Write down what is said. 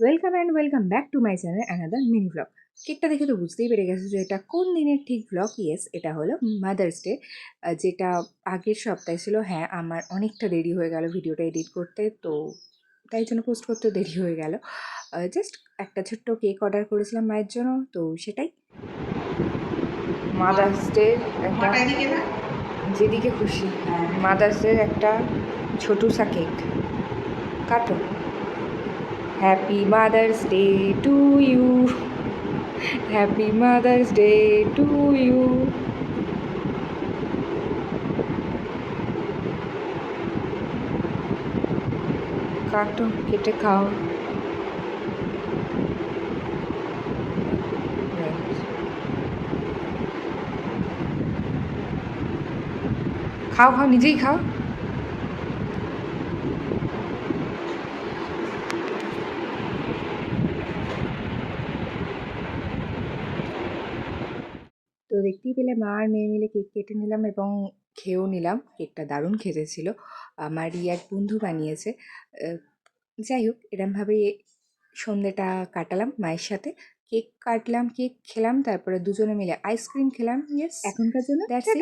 Welcome and welcome back to my channel another mini blog. কেকটা দেখে তো বুঝতেই পেরে গেছো যে এটা কোন দিনের ঠিক ব্লগ। ইয়েস, এটা হলো মাদার্স ডে, যেটা আগের সপ্তাহে ছিল। হ্যাঁ, আমার অনেকটা দেরি হয়ে গেল ভিডিওটা এডিট করতে, তো তাই জন্য পোস্ট করতে দেরি হয়ে গেল। জাস্ট একটা ছোট্ট কেক অর্ডার করেছিলাম মায়ের জন্য, তো সেটাই মাদার্স ডে একটা, যেদিকে খুশি মাদার্স ডে একটা ছোটুসা কেক কাটো। Happy Mother's Day to you, happy Mother's Day to you. কাটো, কেটে খাও। খাও খাও, নিজেই খাও। তো দেখতেই পেলে মা আর মেয়ে মিলে কেক কেটে নিলাম এবং খেয়েও নিলাম। কেকটা দারুণ খেতে ছিল, আমারই এক বন্ধু বানিয়েছে। যাই হোক, এরমভাবে সন্ধ্যেটা কাটালাম মায়ের সাথে। কেক কাটলাম, কেক খেলাম, তারপরে দুজনে মিলে আইসক্রিম খেলাম। ইয়েস, এখনকার জন্য দ্যাটস ইট।